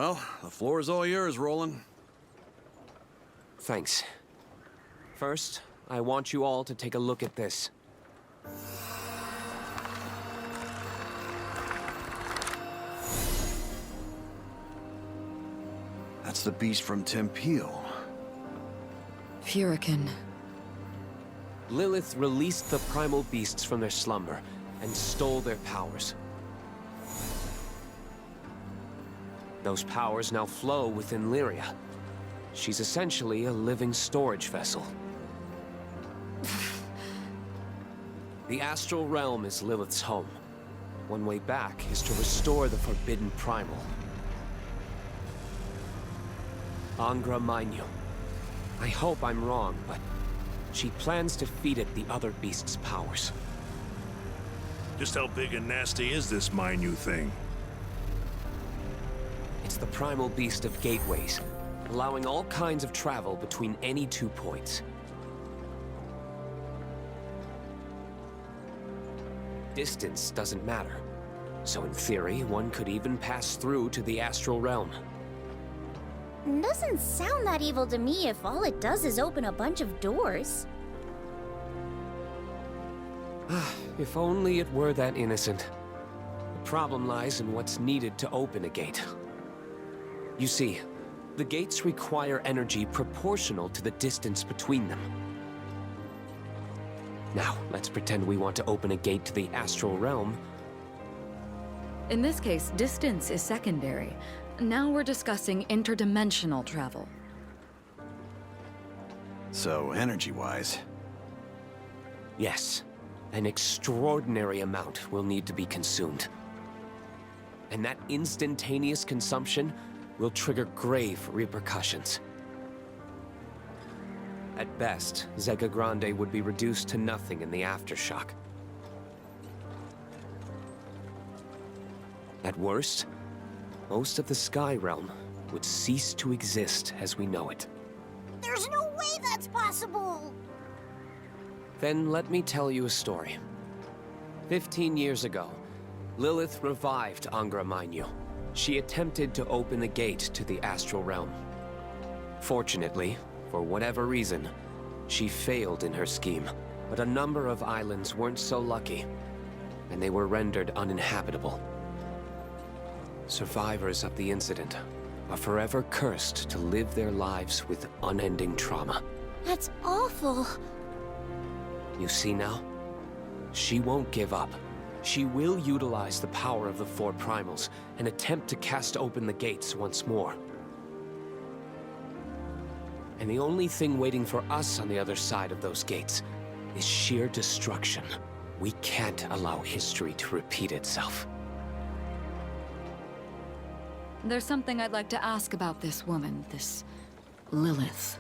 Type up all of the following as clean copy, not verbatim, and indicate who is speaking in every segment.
Speaker 1: Well, the floor is all yours, Roland.
Speaker 2: Thanks. First, I want you all to take a look at this.
Speaker 1: That's the beast from Tempeal.
Speaker 3: Furican.
Speaker 2: Lilith released the primal beasts from their slumber and stole their powers. Those powers now flow within Lyria. She's essentially a living storage vessel. The astral realm is Lilith's home. One way back is to restore the forbidden primal. Angra Mainyu. I hope I'm wrong, but she plans to feed it the other beast's powers.
Speaker 4: Just how big and nasty is this Mainyu thing?
Speaker 2: It's the primal beast of gateways, allowing all kinds of travel between any 2 points. Distance doesn't matter, so in theory, one could even pass through to the astral realm.
Speaker 5: Doesn't sound that evil to me if all it does is open a bunch of doors.
Speaker 2: If only it were that innocent. The problem lies in what's needed to open a gate. You see, the gates require energy proportional to the distance between them. Now, let's pretend we want to open a gate to the astral realm.
Speaker 3: In this case, distance is secondary. Now we're discussing interdimensional travel.
Speaker 1: So, energy-wise...
Speaker 2: Yes, an extraordinary amount will need to be consumed. And that instantaneous consumption will trigger grave repercussions. At best, Zega Grande would be reduced to nothing in the aftershock. At worst, most of the Sky Realm would cease to exist as we know it.
Speaker 5: There's no way that's possible!
Speaker 2: Then let me tell you a story. 15 years ago, Lilith revived Angra Mainyu. She attempted to open the gate to the astral realm. Fortunately, for whatever reason, she failed in her scheme. But a number of islands weren't so lucky, and they were rendered uninhabitable. Survivors of the incident are forever cursed to live their lives with unending trauma.
Speaker 5: That's awful.
Speaker 2: You see now? She won't give up. She will utilize the power of the 4 primals and attempt to cast open the gates once more. And the only thing waiting for us on the other side of those gates is sheer destruction. We can't allow history to repeat itself.
Speaker 3: There's something I'd like to ask about this woman, this Lilith.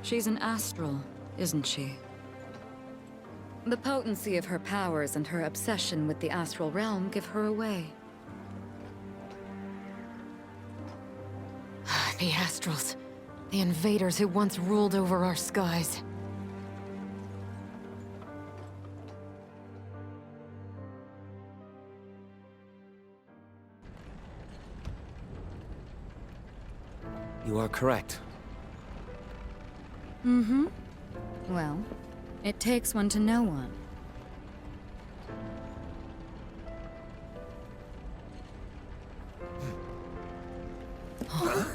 Speaker 3: She's an astral, isn't she? The potency of her powers and her obsession with the astral realm give her away.
Speaker 6: The Astrals. The invaders who once ruled over our skies.
Speaker 2: You are correct.
Speaker 3: Mm-hmm. Well, it takes one to know one.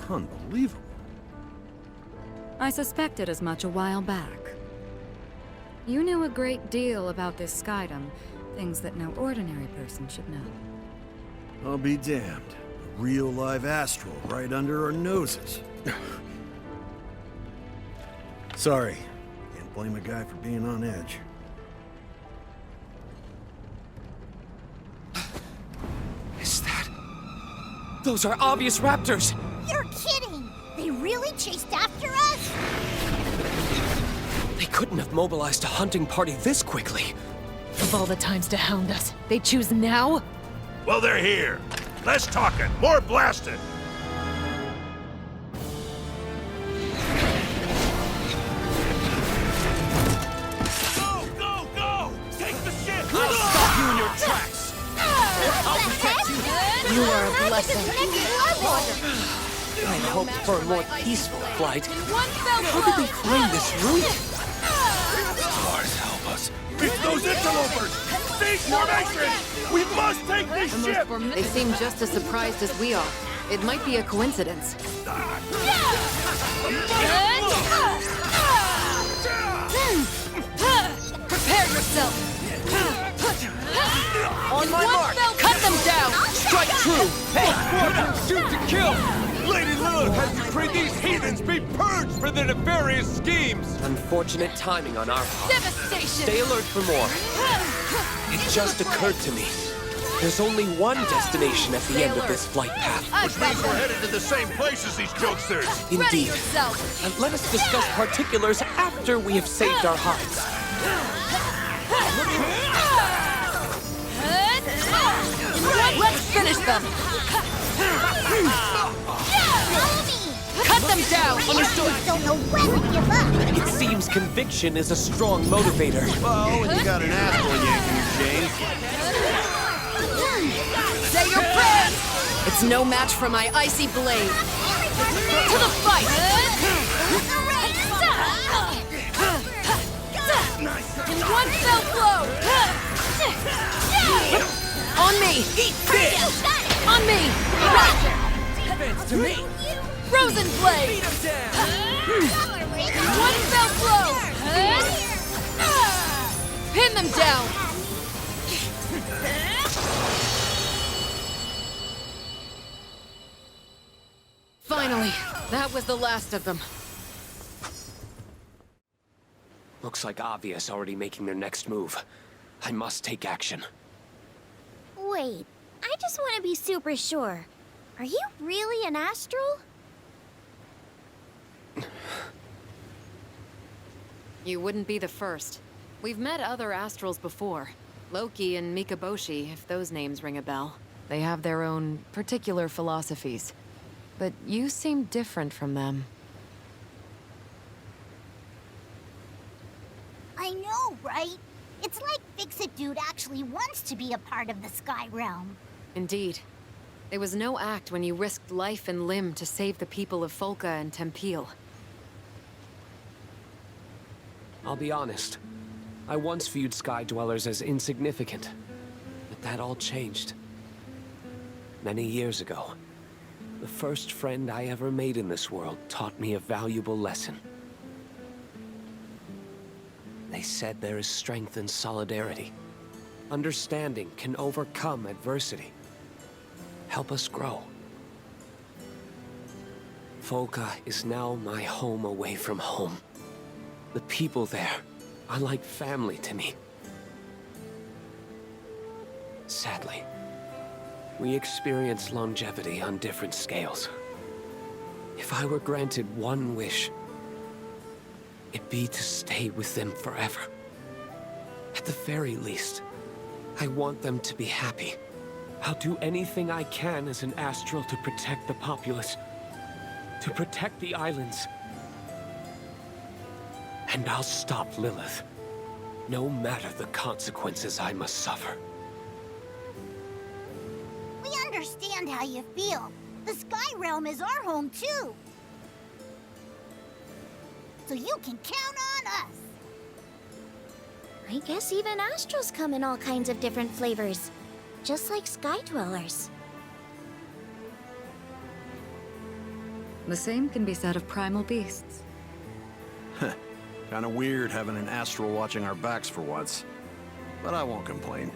Speaker 1: Unbelievable.
Speaker 3: I suspected as much a while back. You knew a great deal about this skydom, things that no ordinary person should know.
Speaker 1: I'll be damned. A real live astral right under our noses. Sorry. Can't blame a guy for being on edge.
Speaker 2: Is that... Those are obvious raptors!
Speaker 5: You're kidding! They really chased after us?
Speaker 2: They couldn't have mobilized a hunting party this quickly.
Speaker 6: Of all the times to hound us, they choose now?
Speaker 4: Well, they're here. Less talking, more blasting. Go, go, go! Take the ship!
Speaker 2: I'll stop you in your tracks!
Speaker 5: I'll protect you!
Speaker 6: You are a blessing.
Speaker 2: I hoped for a more peaceful flight. How did they find this route?
Speaker 4: Stars help us. It's those interlopers! Stage formation! We must take this ship!
Speaker 6: They seem just as surprised as we are. It might be a coincidence.
Speaker 3: Prepare yourself!
Speaker 2: On my mark!
Speaker 3: Cut them down!
Speaker 2: Strike true! Hey!
Speaker 7: Shoot to kill! Lady Lilith has decreed these heathens be purged for their nefarious schemes!
Speaker 2: Unfortunate timing on our part.
Speaker 3: Devastation!
Speaker 2: Stay alert for more. It just occurred to me. There's only one destination at the end of this flight path.
Speaker 4: Which means we're headed to the same place as these jokesters!
Speaker 3: Ready
Speaker 2: Indeed.
Speaker 3: yourself!
Speaker 2: And let us discuss particulars after we have saved our hides.
Speaker 3: Let's finish them! Cut them down!
Speaker 2: Understood.
Speaker 5: Don't know when to give up.
Speaker 2: It seems conviction is a strong motivator.
Speaker 1: Oh, and you got an astral yanking your chain.
Speaker 3: Say your prayers!
Speaker 6: It's no match for my icy blade.
Speaker 3: To the fight! In one fell blow!
Speaker 6: On me!
Speaker 3: On me!
Speaker 2: Defense to me.
Speaker 3: Frozen blade! One fell blow! Pin them down!
Speaker 6: Finally, that was the last of them.
Speaker 2: Looks like Avia's already making their next move. I must take action.
Speaker 5: Wait, I just want to be super sure. Are you really an astral?
Speaker 6: You wouldn't be the first. We've met other astrals before. Loki and Mikaboshi, if those names ring a bell. They have their own particular philosophies. But you seem different from them.
Speaker 8: I know, right? It's like Fix-It Dude actually wants to be a part of the Sky Realm.
Speaker 6: Indeed. It was no act when you risked life and limb to save the people of Folka and Tempeel.
Speaker 2: I'll be honest. I once viewed Sky Dwellers as insignificant. But that all changed. Many years ago, the first friend I ever made in this world taught me a valuable lesson. They said there is strength in solidarity. Understanding can overcome adversity. Help us grow. Folka is now my home away from home. The people there are like family to me. Sadly, we experience longevity on different scales. If I were granted one wish, it'd be to stay with them forever. At the very least, I want them to be happy. I'll do anything I can as an astral to protect the populace, to protect the islands. And I'll stop Lilith, no matter the consequences I must suffer.
Speaker 8: We understand how you feel. The Sky Realm is our home, too. So you can count on us.
Speaker 5: I guess even astrals come in all kinds of different flavors. Just like Sky Dwellers.
Speaker 3: The same can be said of primal beasts.
Speaker 1: Kinda weird having an astral watching our backs for once. But I won't complain.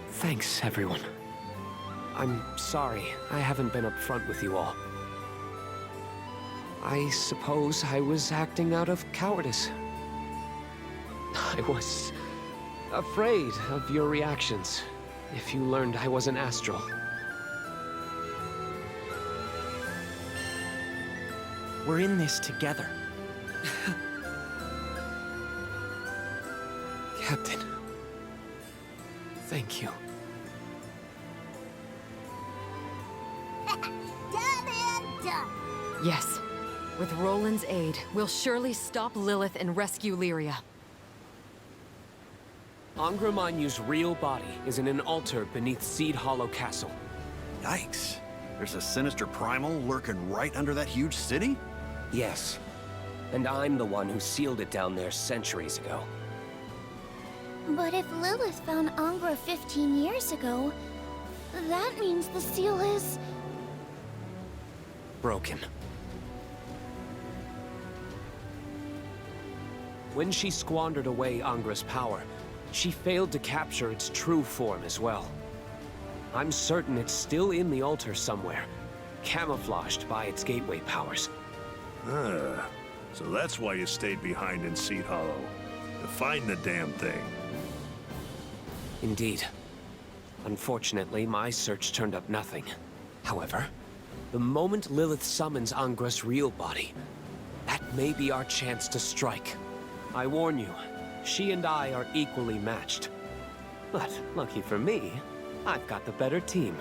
Speaker 2: Thanks, everyone. I'm sorry I haven't been up front with you all. I suppose I was acting out of cowardice. I was afraid of your reactions if you learned I was an astral.
Speaker 9: We're in this together.
Speaker 2: Captain, thank you.
Speaker 8: Done and done.
Speaker 6: Yes. With Roland's aid, we'll surely stop Lilith and rescue Lyria.
Speaker 2: Angra Mainyu's real body is in an altar beneath Seed Hollow Castle.
Speaker 1: Yikes. There's a sinister primal lurking right under that huge city?
Speaker 2: Yes. And I'm the one who sealed it down there centuries ago.
Speaker 5: But if Lilith found Angra 15 years ago, that means the seal is...
Speaker 2: Broken. When she squandered away Angra's power, she failed to capture its true form as well. I'm certain it's still in the altar somewhere, camouflaged by its gateway powers.
Speaker 4: Ah, so that's why you stayed behind in Seed Hollow. To find the damn thing.
Speaker 2: Indeed. Unfortunately, my search turned up nothing. However, the moment Lilith summons Angra's real body, that may be our chance to strike. I warn you, she and I are equally matched. But lucky for me, I've got the better team.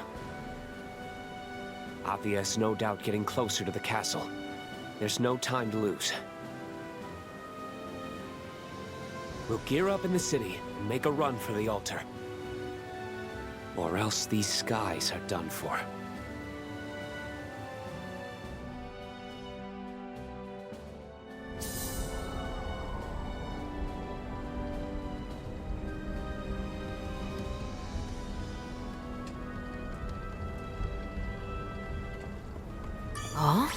Speaker 2: Avia's no doubt getting closer to the castle. There's no time to lose. We'll gear up in the city and make a run for the altar. Or else these skies are done for.
Speaker 6: Huh?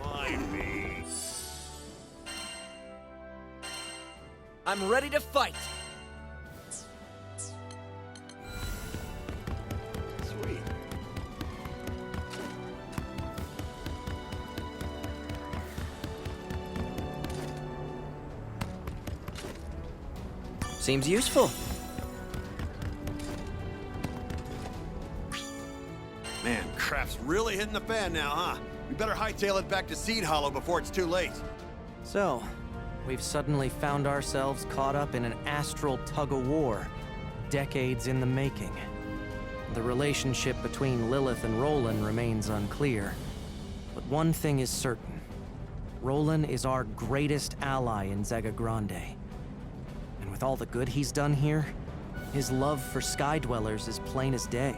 Speaker 4: Why me?
Speaker 9: I'm ready to fight!
Speaker 4: Sweet.
Speaker 9: Seems useful.
Speaker 1: Man, crap's really hitting the fan now, huh? We better hightail it back to Seed Hollow before it's too late.
Speaker 9: So, we've suddenly found ourselves caught up in an astral tug-of-war, decades in the making. The relationship between Lilith and Roland remains unclear. But one thing is certain. Roland is our greatest ally in Zega Grande. And with all the good he's done here, his love for Sky Dwellers is plain as day.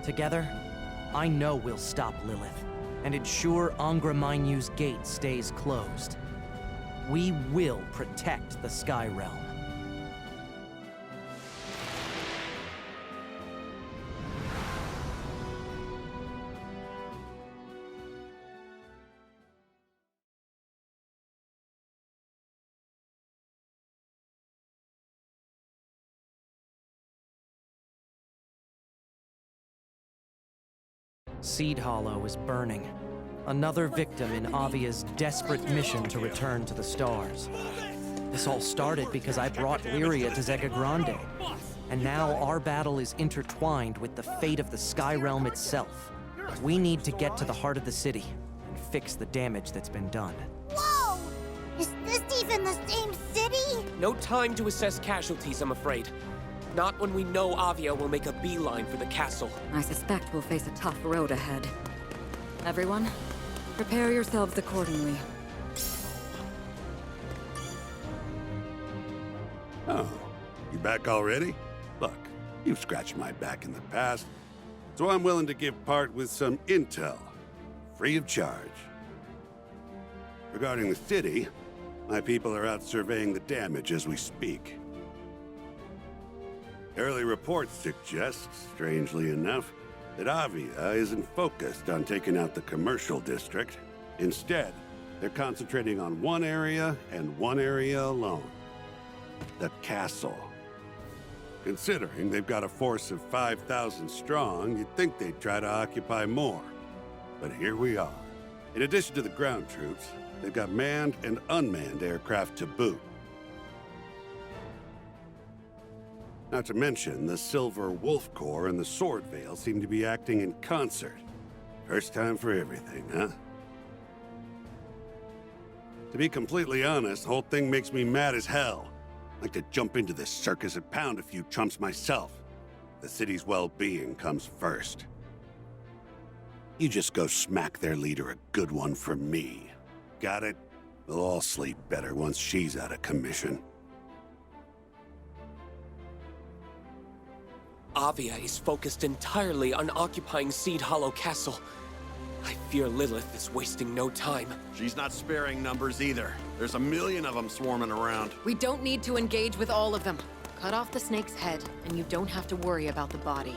Speaker 9: Together, I know we'll stop Lilith, and ensure Angra Mainyu's gate stays closed. We will protect the Sky Realm. Seed Hollow is burning. Another victim in Avia's desperate mission to return to the stars. This all started because I brought Lyria to Zega Grande. And now our battle is intertwined with the fate of the Sky Realm itself. We need to get to the heart of the city and fix the damage that's been done.
Speaker 8: Whoa! Is this even the same city?
Speaker 2: No time to assess casualties, I'm afraid. Not when we know Avia will make a beeline for the castle.
Speaker 3: I suspect we'll face a tough road ahead. Everyone, prepare yourselves accordingly.
Speaker 10: Oh, you back already? Look, you've scratched my back in the past, so I'm willing to give part with some intel, free of charge. Regarding the city, my people are out surveying the damage as we speak. Early reports suggest, strangely enough, that Avia isn't focused on taking out the commercial district. Instead, they're concentrating on one area and one area alone. The castle. Considering they've got a force of 5,000 strong, you'd think they'd try to occupy more. But here we are. In addition to the ground troops, they've got manned and unmanned aircraft to boot. Not to mention, the Silver Wolf Corps and the Sword Veil seem to be acting in concert. First time for everything, huh? To be completely honest, the whole thing makes me mad as hell. I'd like to jump into this circus and pound a few chumps myself. The city's well-being comes first. You just go smack their leader a good one for me. Got it? We'll all sleep better once she's out of commission.
Speaker 2: Avia is focused entirely on occupying Seed Hollow Castle. I fear Lilith is wasting no time.
Speaker 1: She's not sparing numbers either. There's a million of them swarming around.
Speaker 6: We don't need to engage with all of them. Cut off the snake's head, and you don't have to worry about the body.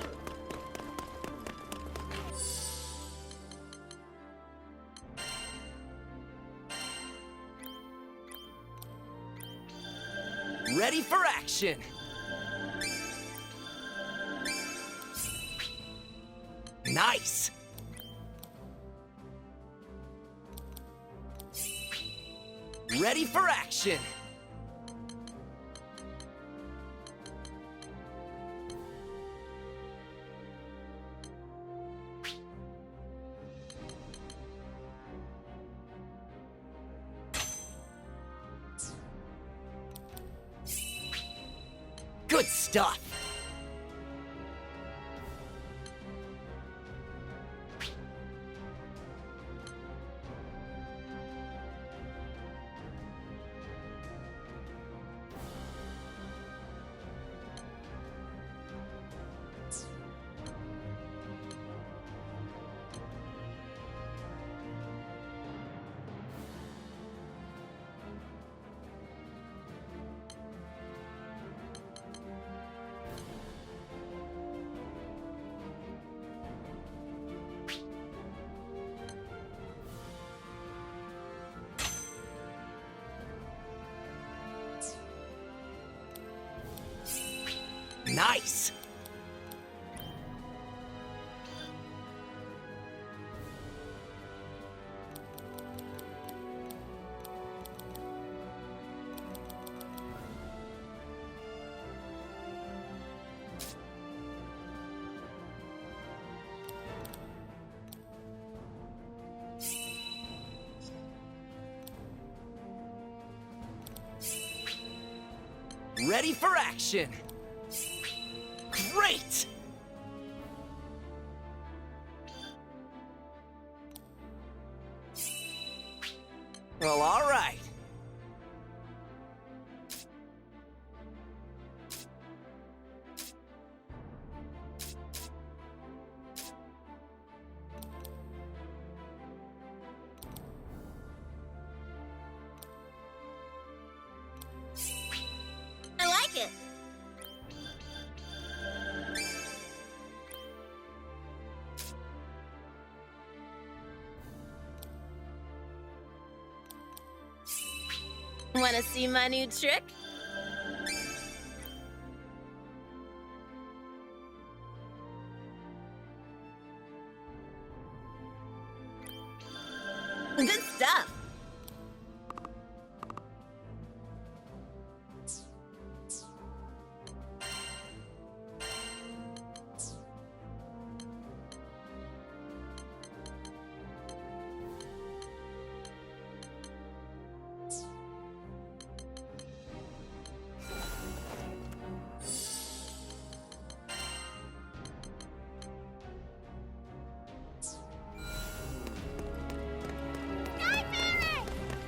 Speaker 9: Ready for action! Nice! Ready for action! Good stuff! Nice! Ready for action! Great! Well, all right.
Speaker 8: I like it.
Speaker 5: Wanna see my new trick? Good stuff.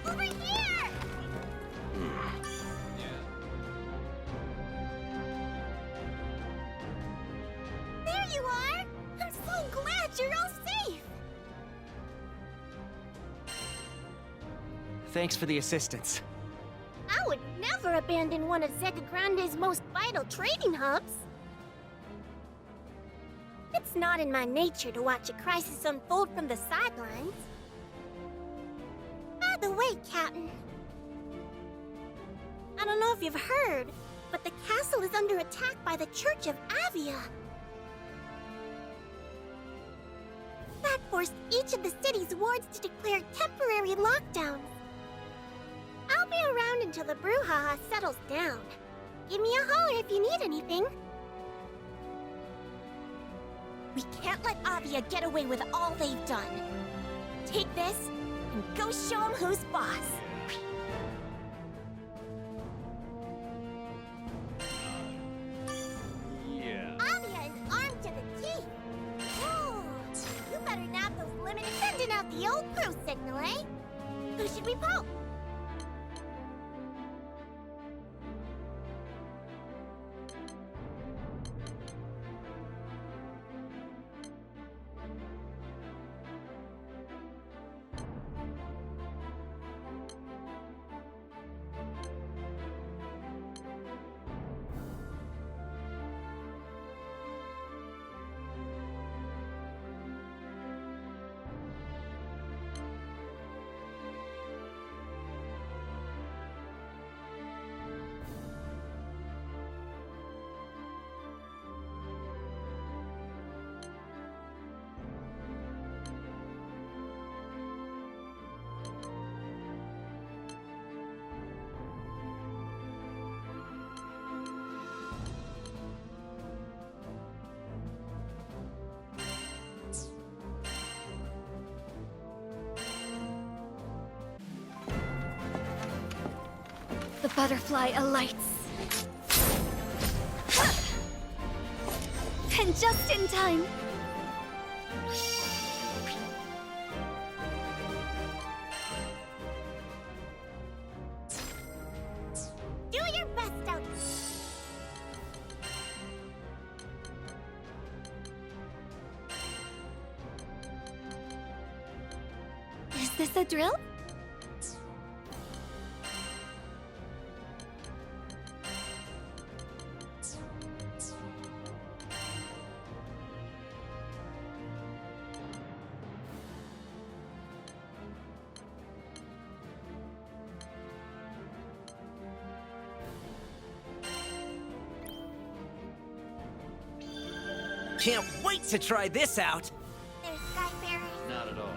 Speaker 5: Over here! There you are! I'm so glad you're all safe!
Speaker 9: Thanks for the assistance.
Speaker 8: I would never abandon one of Zega Grande's most vital trading hubs. It's not in my nature to watch a crisis unfold from the sidelines. By the way, Captain, I don't know if you've heard, but the castle is under attack by the Church of Avia. That forced each of the city's wards to declare temporary lockdowns. I'll be around until the brouhaha settles down. Give me a holler if you need anything. We can't let Avia get away with all they've done. Take this and go show them who's boss. Avia is armed to the teeth. Ooh, you better nab the out the old crew signal, eh? Who should we poke?
Speaker 5: The butterfly alights. And just in time.
Speaker 8: Do your best out.
Speaker 5: Is this a drill?
Speaker 11: Can't wait to try this out!
Speaker 8: There's Skyfarers.
Speaker 4: Not at all.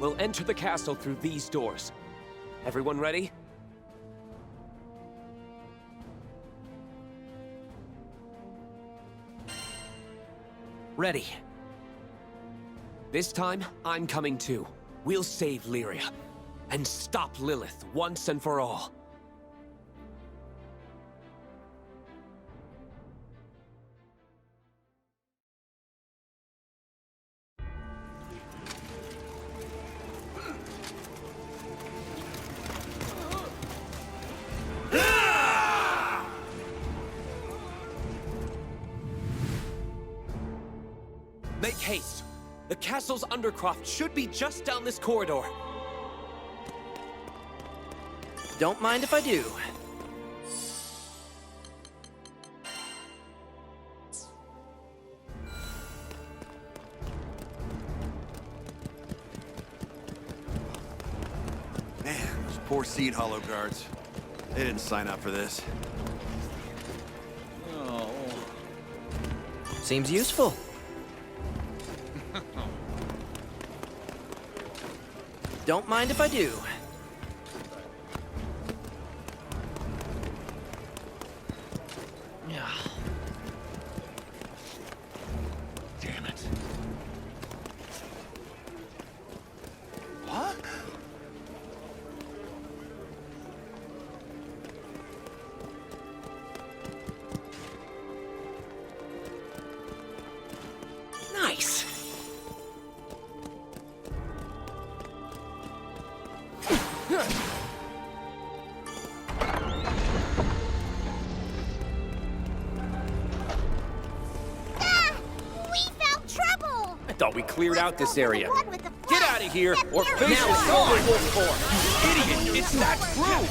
Speaker 2: We'll enter the castle through these doors. Everyone ready?
Speaker 9: Ready.
Speaker 2: This time, I'm coming too. We'll save Lyria. And stop Lilith once and for all. Make haste! The castle's undercroft should be just down this corridor.
Speaker 9: Don't mind if I do.
Speaker 1: Man, those poor Seed Hollow guards. They didn't sign up for this.
Speaker 9: Seems useful. Don't mind if I do. Yeah.
Speaker 4: Damn it. What?
Speaker 9: Nice.
Speaker 2: I thought we cleared out this area.
Speaker 8: One with the
Speaker 2: Get
Speaker 8: flag.
Speaker 2: out of here,
Speaker 8: Get
Speaker 2: or
Speaker 8: near
Speaker 2: face
Speaker 8: the
Speaker 2: the
Speaker 8: door.
Speaker 2: Silver Wolf form! You idiot! It's that true!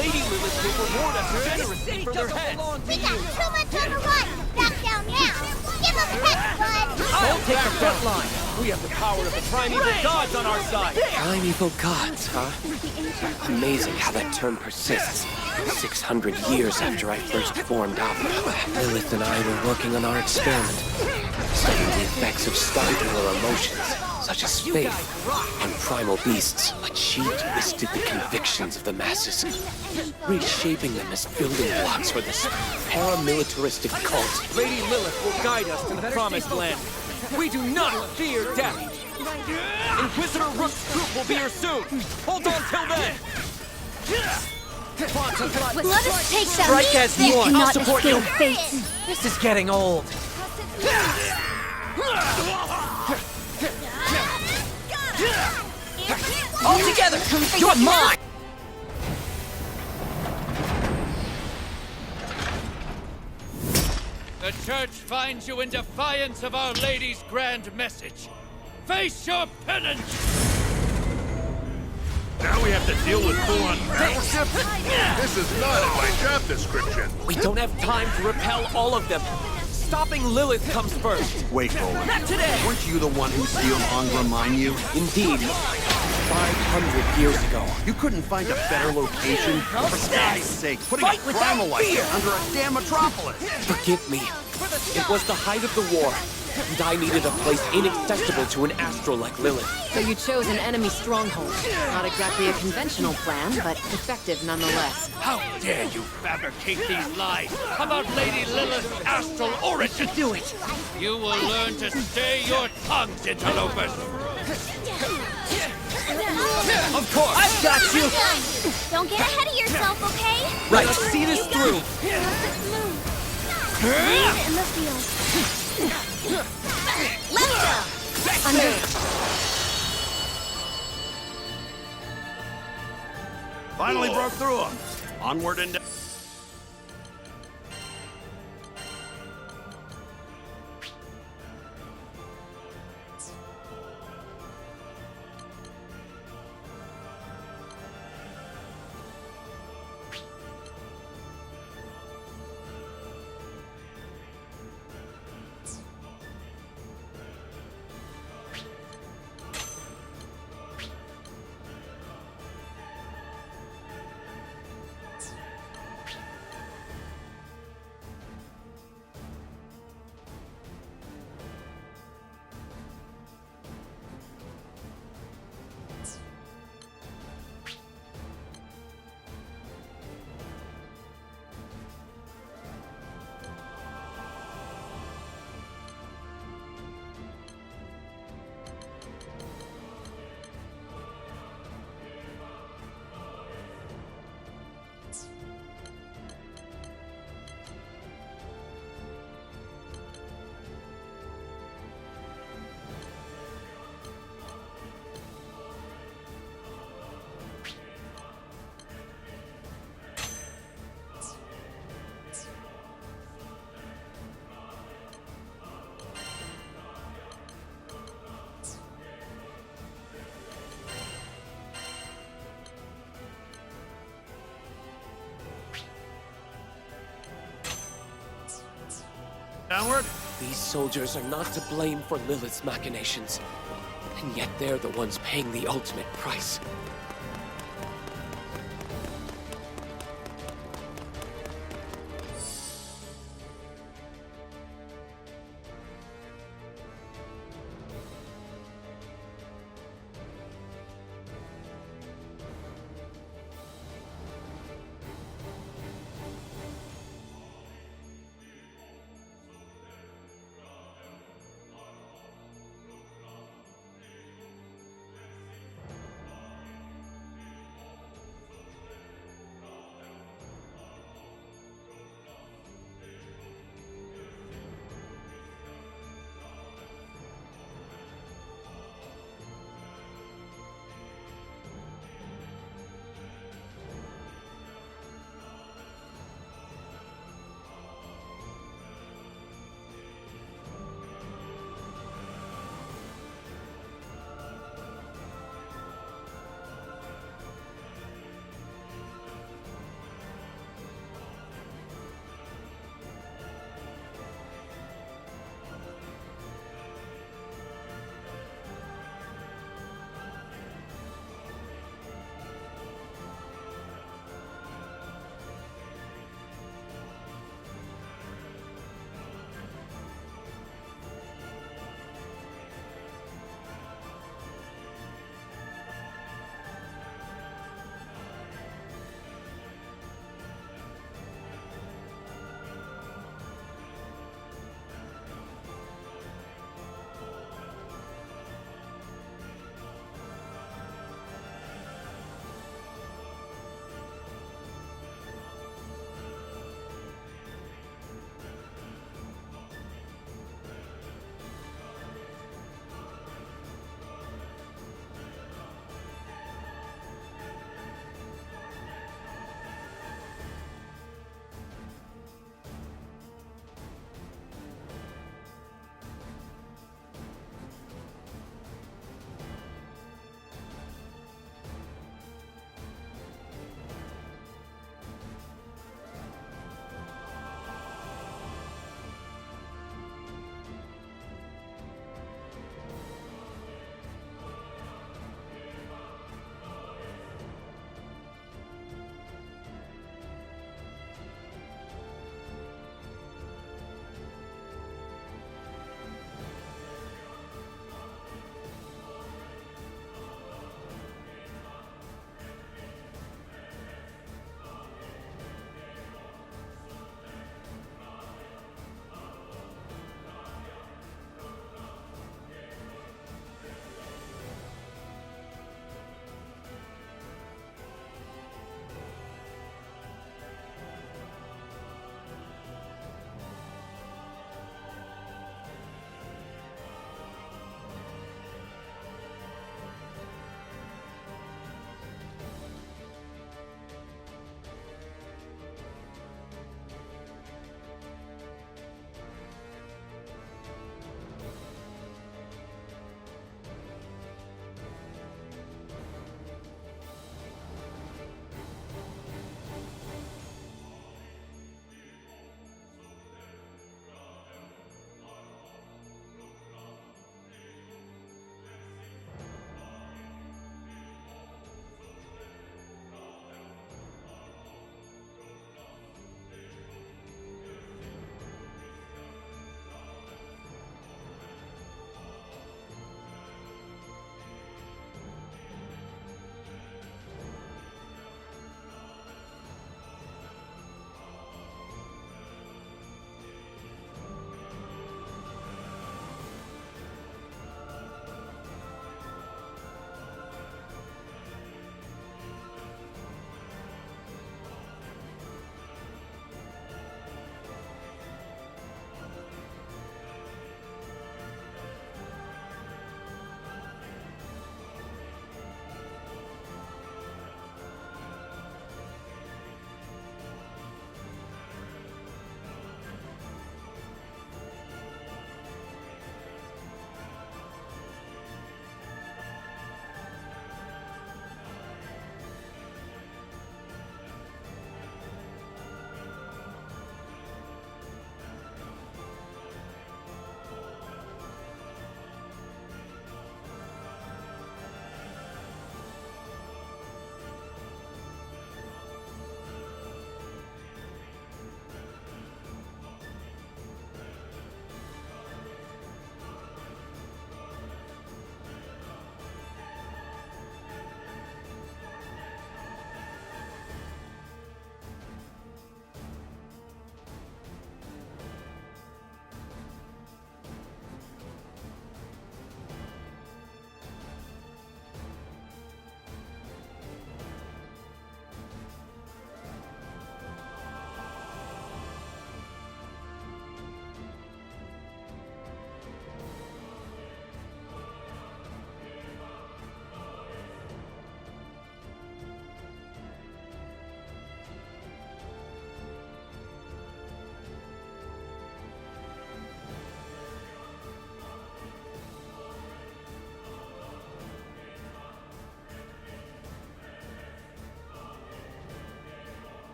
Speaker 2: Lady Lilith will reward us generously for their heads!
Speaker 8: We got too much on the run to back down now. Give them heck, bud.
Speaker 9: Don't take the front line.
Speaker 2: We have the power of the primeval gods on our side! Primeval gods, huh? Amazing how that term persists. 600 years after I first formed Alpha, Lilith and I were working on our experiment, studying the effects of startling our emotions, such as faith and primal beasts. But she twisted the convictions of the masses, reshaping them as building blocks for this paramilitaristic cult.
Speaker 7: Lady Lilith will guide us to the promised land. We do not fear death. Inquisitor Rook's troop will be here soon. Hold on till then.
Speaker 5: Let us take them.
Speaker 7: Strike as
Speaker 5: You
Speaker 7: one. I'll
Speaker 5: cannot
Speaker 7: support
Speaker 5: escape
Speaker 7: you.
Speaker 5: fate.
Speaker 9: This is getting old.
Speaker 11: All together! You're mine!
Speaker 12: The Church finds you in defiance of Our Lady's grand message. Face your penance!
Speaker 4: Now we have to deal with full-on battleship? This is not in my job description.
Speaker 2: We don't have time to repel all of them. Stopping Lilith comes first.
Speaker 1: Wait, Roland.
Speaker 11: Not today!
Speaker 1: Weren't you the one who sealed Angra Mainyu?
Speaker 2: Indeed. 500 years ago.
Speaker 1: You couldn't find a better location? For God's sake, putting
Speaker 11: Fight
Speaker 1: a
Speaker 11: without
Speaker 1: primal like
Speaker 11: fear!
Speaker 1: that under a damn metropolis!
Speaker 2: Forgive me. It was the height of the war, and I needed a place inaccessible to an astral like Lilith.
Speaker 6: So you chose an enemy stronghold. Not exactly a conventional plan, but effective nonetheless.
Speaker 12: How dare you fabricate these lies about Lady Lilith's astral origin?
Speaker 11: Do it!
Speaker 12: You will learn to stay your tongues, interlopers!
Speaker 11: Of course! I've got you!
Speaker 5: Don't get ahead of yourself, okay?
Speaker 2: Right, let's see this through.
Speaker 5: Leave it in the field. Let's go!
Speaker 1: Finally broke through them. Onward and down.
Speaker 4: Downward?
Speaker 2: These soldiers are not to blame for Lilith's machinations. And yet they're the ones paying the ultimate price.